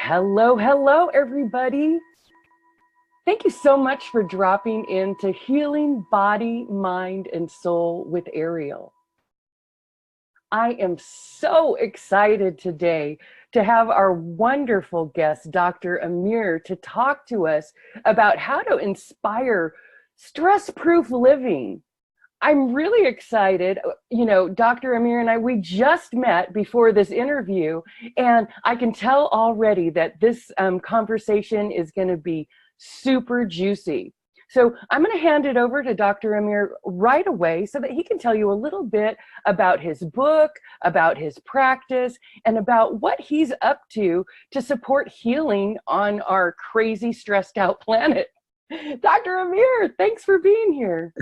Hello, hello, everybody. Thank you so much for dropping into Healing Body, Mind, and Soul with Ariel. I am so excited today to have our wonderful guest, Dr. Amir, to talk to us about how to inspire stress-proof living. I'm really excited. You know, Dr. Amir and I, we just met before this interview, and I can tell already that this conversation is going to be super juicy. So I'm going to hand it over to Dr. Amir right away so that he can tell you a little bit about his book, about his practice, and about what he's up to support healing on our crazy, stressed out planet. Dr. Amir, thanks for being here.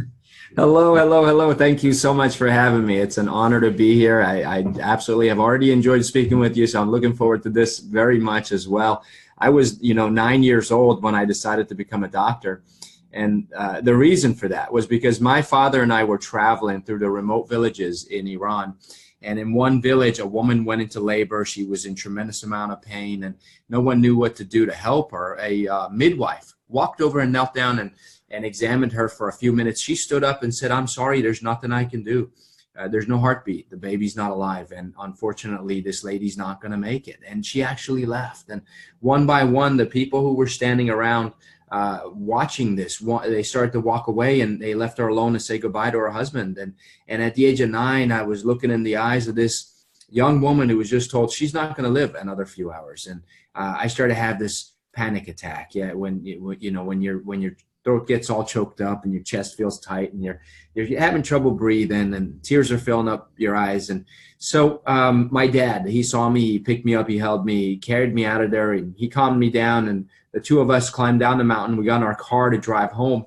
Hello, hello, hello. Thank you so much for having me. It's an honor to be here. I absolutely have already enjoyed speaking with you, so I'm looking forward to this very much as well. I was, 9 years old when I decided to become a doctor. And the reason for that was because my father and I were traveling through the remote villages in Iran. And in one village, a woman went into labor. She was in tremendous amount of pain, and no one knew what to do to help her. A midwife walked over and knelt down and examined her for a few minutes. She stood up and said, "I'm sorry, there's nothing I can do. There's no heartbeat. The baby's not alive. And unfortunately, this lady's not going to make it." And she actually left. And one by one, the people who were standing around watching this, they started to walk away, and they left her alone to say goodbye to her husband. And at the age of 9, I was looking in the eyes of this young woman who was just told she's not going to live another few hours. And I started to have this panic attack. Yeah, when your throat gets all choked up and your chest feels tight and you're having trouble breathing and tears are filling up your eyes. And so my dad, he saw me, he picked me up, he held me, he carried me out of there, and he calmed me down. And the two of us climbed down the mountain. We got in our car to drive home.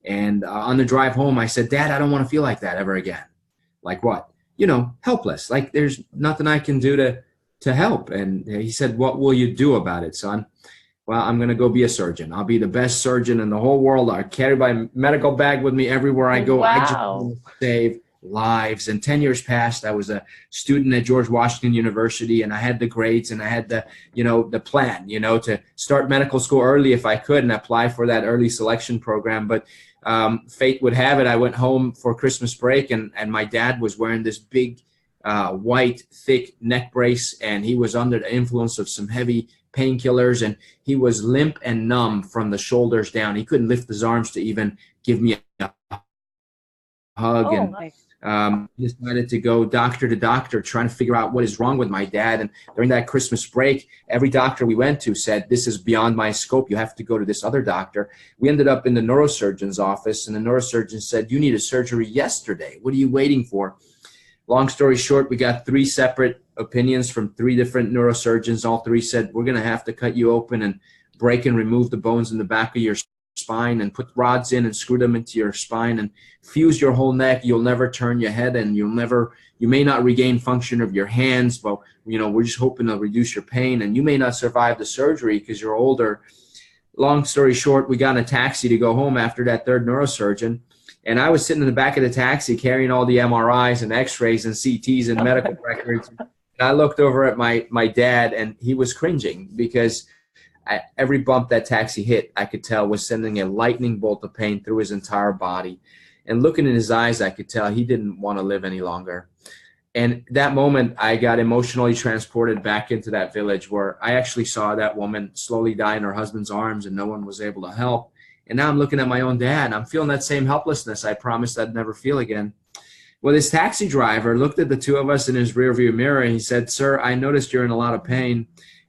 And on the drive home, I said, "Dad, I don't want to feel like that ever again." Like what? Helpless. Like there's nothing I can do to help. And he said, "What will you do about it, son?" "Well, I'm going to go be a surgeon. I'll be the best surgeon in the whole world. I carry my medical bag with me everywhere I go." Wow. I just want to save lives. And 10 years passed. I was a student at George Washington University, and I had the grades, and I had the plan, to start medical school early if I could and apply for that early selection program. But fate would have it, I went home for Christmas break, and my dad was wearing this big white, thick neck brace, and he was under the influence of some heavy painkillers, and he was limp and numb from the shoulders down. He couldn't lift his arms to even give me a hug. Oh, and nice. He decided to go doctor to doctor trying to figure out what is wrong with my dad. And during that Christmas break, every doctor we went to said, "This is beyond my scope. You have to go to this other doctor." We ended up in the neurosurgeon's office, and the neurosurgeon said, "You need a surgery yesterday. What are you waiting for?" Long story short, we got 3 separate opinions from 3 different neurosurgeons. All 3 said, "We're going to have to cut you open and break and remove the bones in the back of your spine and put rods in and screw them into your spine and fuse your whole neck. You'll never turn your head, and you may not regain function of your hands, but we're just hoping to reduce your pain, and you may not survive the surgery because you're older." Long story short, we got in a taxi to go home after that 3rd neurosurgeon. And I was sitting in the back of the taxi carrying all the MRIs and x-rays and CTs and medical records. And I looked over at my dad, and he was cringing because every bump that taxi hit, I could tell was sending a lightning bolt of pain through his entire body. And looking in his eyes, I could tell he didn't want to live any longer. And that moment, I got emotionally transported back into that village where I actually saw that woman slowly die in her husband's arms, and no one was able to help. And now I'm looking at my own dad, and I'm feeling that same helplessness I promised I'd never feel again. Well, this taxi driver looked at the two of us in his rearview mirror, and he said, "Sir, I noticed you're in a lot of pain.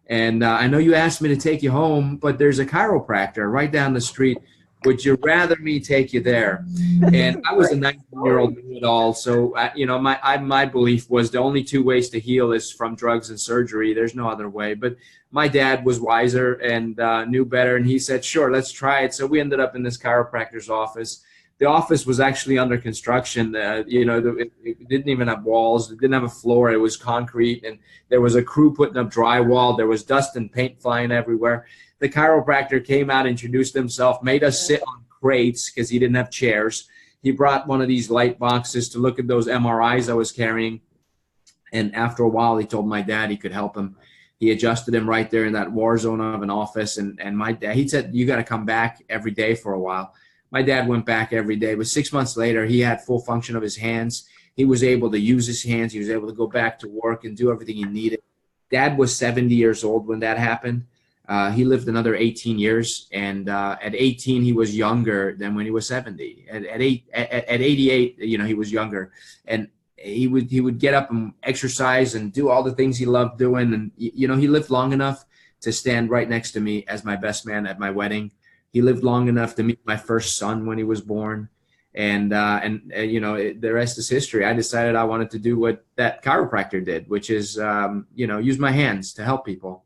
And I know you asked me to take you home, but there's a chiropractor right down the street. Would you rather me take you there?" And I was a 19-year-old knew-it-all. So, my belief was the only 2 ways to heal is from drugs and surgery. There's no other way. But my dad was wiser and knew better. And he said, "Sure, let's try it." So we ended up in this chiropractor's office. The office was actually under construction. It didn't even have walls. It didn't have a floor. It was concrete. And there was a crew putting up drywall. There was dust and paint flying everywhere. The chiropractor came out, introduced himself, made us sit on crates because he didn't have chairs. He brought one of these light boxes to look at those MRIs I was carrying. And after a while, he told my dad he could help him. He adjusted him right there in that war zone of an office. And my dad, he said, you got to come back every day for a while. My dad went back every day, but 6 months later, he had full function of his hands. He was able to use his hands. He was able to go back to work and do everything he needed. Dad was 70 years old when that happened. He lived another 18 years, and at 18 he was younger than when he was 70. At 88, you know, he was younger, and he would get up and exercise and do all the things he loved doing. And you know, he lived long enough to stand right next to me as my best man at my wedding. He lived long enough to meet my first son when he was born, and you know, the rest is history. I decided I wanted to do what that chiropractor did, which is you know, use my hands to help people.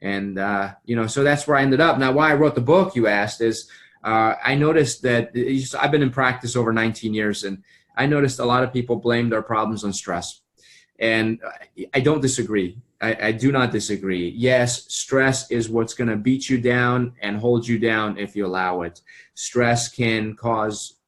And, you know, so that's where I ended up. Now, why I wrote the book, you asked, is I noticed that I've been in practice over 19 years, and I noticed a lot of people blame their problems on stress. And I don't disagree. I do not disagree. Yes, stress is what's going to beat you down and hold you down if you allow it. Stress can cause,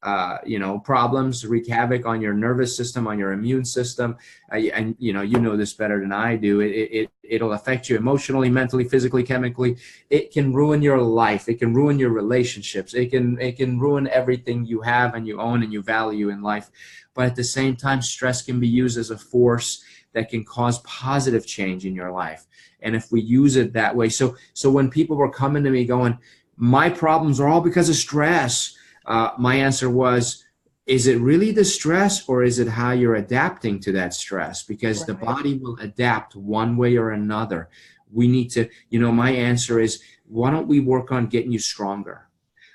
you know, problems, wreak havoc on your nervous system, on your immune system. And, you know this better than I do. It'll affect you emotionally, mentally, physically, chemically. It can ruin your life. It can ruin your relationships. It can ruin everything you have and you own and you value in life. But at the same time, stress can be used as a force that can cause positive change in your life. And if we use it that way, so when people were coming to me going, my problems are all because of stress, my answer was, is it really the stress, or is it how you're adapting to that stress? Because the body will adapt one way or another. We need to, you know, my answer is, why don't we work on getting you stronger?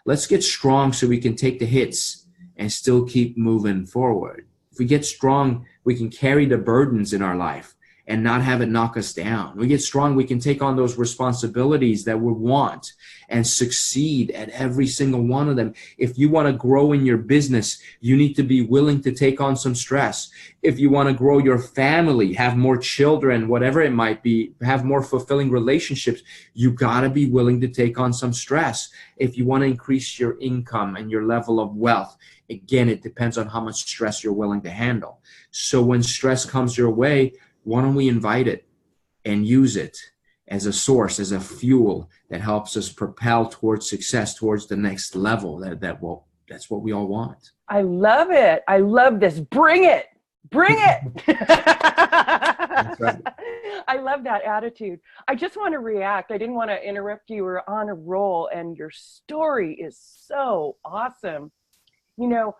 Let's get strong so we can take the hits and still keep moving forward. If we get strong, we can carry the burdens in our life and not have it knock us down. We get strong, we can take on those responsibilities that we want and succeed at every single one of them. If you want to grow in your business, you need to be willing to take on some stress. If you want to grow your family, have more children, whatever it might be, have more fulfilling relationships, you got to be willing to take on some stress. If you want to increase your income and your level of wealth, again, it depends on how much stress you're willing to handle. So when stress comes your way, why don't we invite it and use it as a source, as a fuel that helps us propel towards success, towards the next level? That's what we all want. I love it. I love this. Bring it. Bring it. That's right. I love that attitude. I just want to react. I didn't want to interrupt you. You were on a roll, and your story is so awesome. You know,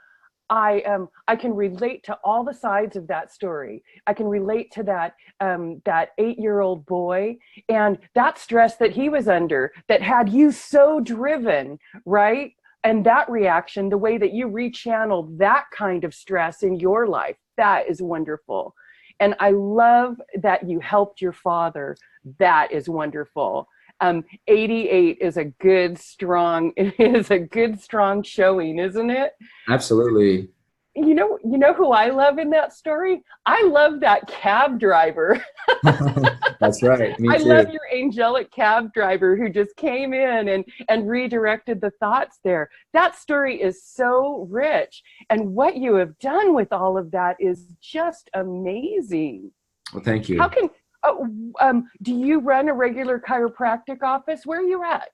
I can relate to all the sides of that story. I can relate to that 8-year-old boy and that stress that he was under that had you so driven, right? And that reaction, the way that you rechanneled that kind of stress in your life, that is wonderful. And I love that you helped your father. That is wonderful. 88 is a good, strong showing, isn't it? Absolutely. You know who I love in that story? I love that cab driver. That's right. Me too. I love your angelic cab driver who just came in and redirected the thoughts there. That story is so rich. And what you have done with all of that is just amazing. Well, thank you. How can do you run a regular chiropractic office? Where are you at?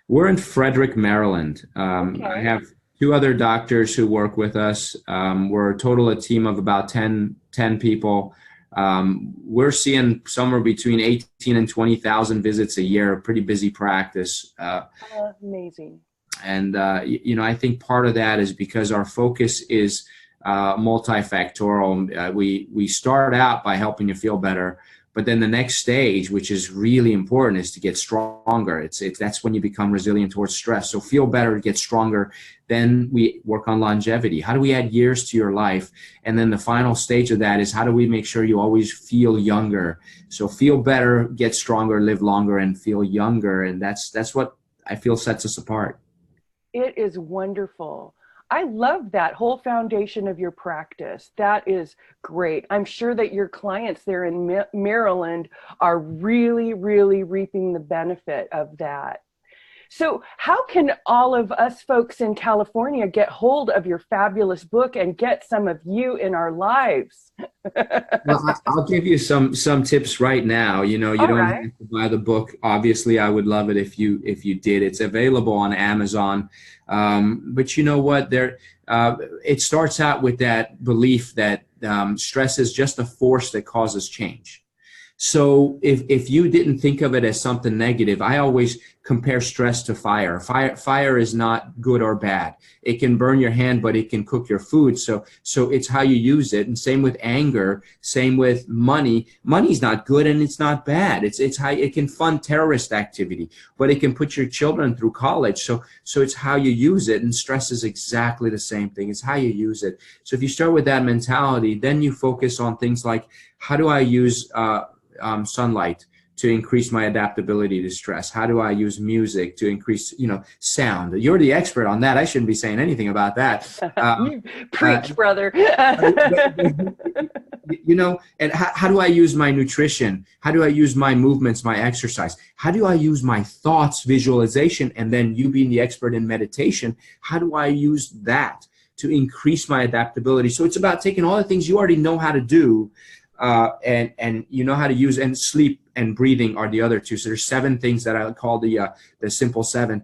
We're in Frederick, Maryland. Okay. I have 2 other doctors who work with us. We're a team of about 10 people. We're seeing somewhere between 18 and 20,000 visits a year, a pretty busy practice. Amazing. And, you know, I think part of that is because our focus is multifactorial. We start out by helping you feel better, but then the next stage, which is really important, is to get stronger. That's when you become resilient towards stress. So feel better, get stronger. Then we work on longevity. How do we add years to your life? And then the final stage of that is, how do we make sure you always feel younger? So feel better, get stronger, live longer, and feel younger. And that's what I feel sets us apart. It is wonderful. I love that whole foundation of your practice. That is great. I'm sure that your clients there in Maryland are really, really reaping the benefit of that. So how can all of us folks in California get hold of your fabulous book and get some of you in our lives? Well, I'll give you some tips right now. You know, you All don't right. have to buy the book. Obviously, I would love it if you did. It's available on Amazon. But you know what? It starts out with that belief that stress is just a force that causes change. So if you didn't think of it as something negative, I always compare stress to fire. Fire is not good or bad. It can burn your hand, but it can cook your food. So it's how you use it. And same with anger, same with money. Money's not good and it's not bad. It's how it can fund terrorist activity, but it can put your children through college. So it's how you use it. And stress is exactly the same thing. It's how you use it. So if you start with that mentality, then you focus on things like, how do I use sunlight to increase my adaptability to stress? How do I use music to increase, sound? You're the expert on that. I shouldn't be saying anything about that. You preach, brother. And how do I use my nutrition? How do I use my movements, my exercise? How do I use my thoughts, visualization? And then you being the expert in meditation, how do I use that to increase my adaptability? So it's about taking all the things you already know how to do, and you know how to use, and sleep and breathing are the other two. So there's 7 things that I call the simple 7.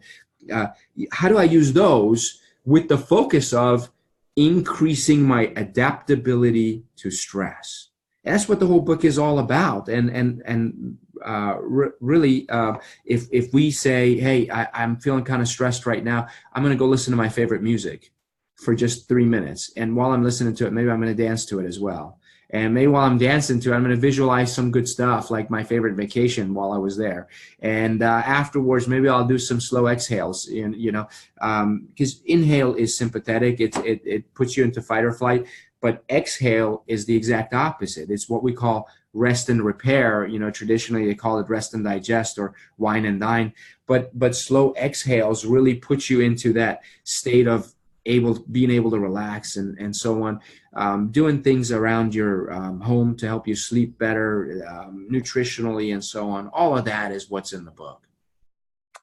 How do I use those with the focus of increasing my adaptability to stress? And that's what the whole book is all about. Really, if we say, hey, I'm feeling kind of stressed right now, I'm going to go listen to my favorite music for just 3 minutes. And while I'm listening to it, maybe I'm going to dance to it as well. And maybe while I'm dancing to it, I'm going to visualize some good stuff, like my favorite vacation while I was there. And afterwards, maybe I'll do some slow exhales, because inhale is sympathetic. It puts you into fight or flight. But exhale is the exact opposite. It's what we call rest and repair. Traditionally they call it rest and digest or wine and dine. But slow exhales really put you into that state of being able to relax and so on. Doing things around your home to help you sleep better, nutritionally and so on. All of that is what's in the book.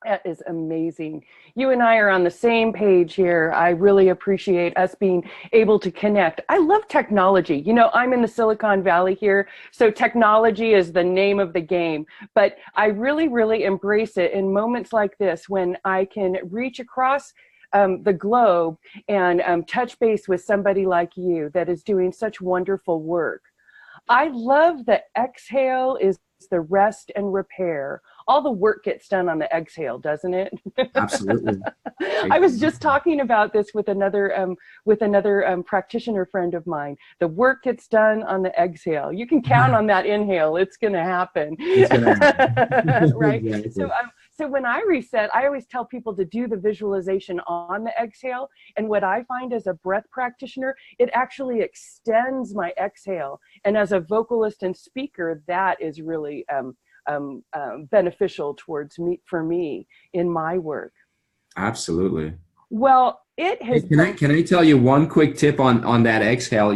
That is amazing. You and I are on the same page here. I really appreciate us being able to connect. I love technology. I'm in the Silicon Valley here, so technology is the name of the game. But I really, really embrace it in moments like this when I can reach across the globe and touch base with somebody like you that is doing such wonderful work. I love that exhale is the rest and repair. All the work gets done on the exhale, doesn't it? Absolutely. I was just talking about this with another practitioner friend of mine. The work gets done on the exhale. You can count on that inhale. It's going to happen. It's going to happen. Right? Exactly. So when I reset, I always tell people to do the visualization on the exhale. And what I find as a breath practitioner, it actually extends my exhale. And as a vocalist and speaker, that is really beneficial for me in my work. Absolutely. Well, it has. Can I tell you one quick tip on that exhale?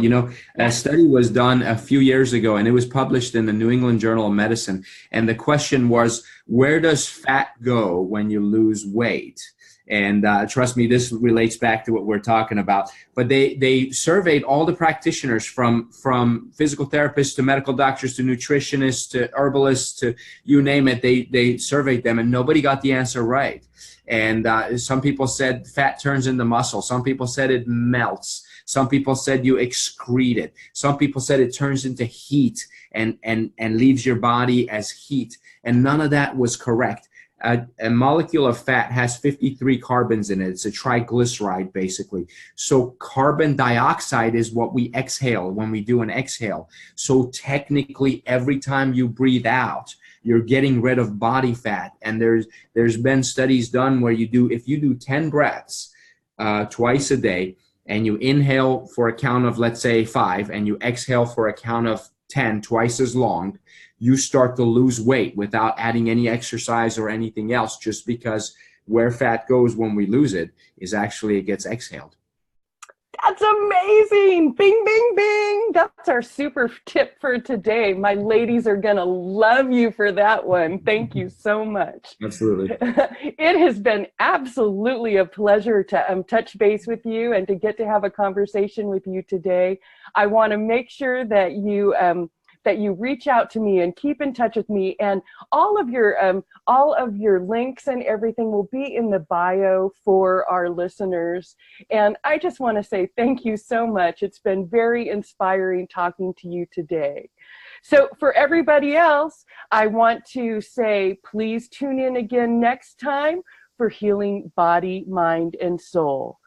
A study was done a few years ago, and it was published in the New England Journal of Medicine. And the question was, where does fat go when you lose weight? And trust me, this relates back to what we're talking about. But they surveyed all the practitioners from physical therapists to medical doctors to nutritionists to herbalists to you name it. They surveyed them, and nobody got the answer right. And some people said fat turns into muscle. Some people said it melts. Some people said you excrete it. Some people said it turns into heat and leaves your body as heat. And none of that was correct. A molecule of fat has 53 carbons in it. It's a triglyceride, basically. So carbon dioxide is what we exhale when we do an exhale. So technically, every time you breathe out, you're getting rid of body fat. And there's been studies done where if you do 10 breaths twice a day, and you inhale for a count of, let's say, 5, and you exhale for a count of 10, twice as long, you start to lose weight without adding any exercise or anything else, just because where fat goes when we lose it is actually it gets exhaled. That's amazing. Bing, bing, bing. think that's our super tip for today. My ladies are going to love you for that one. Thank you so much. Absolutely. It has been absolutely a pleasure to touch base with you and to get to have a conversation with you today. I want to make sure that you reach out to me and keep in touch with me, and all of your links and everything will be in the bio for our listeners. And I just want to say thank you so much. It's been very inspiring talking to you today. So for everybody else, I want to say, please tune in again next time for Healing Body, Mind, and Soul.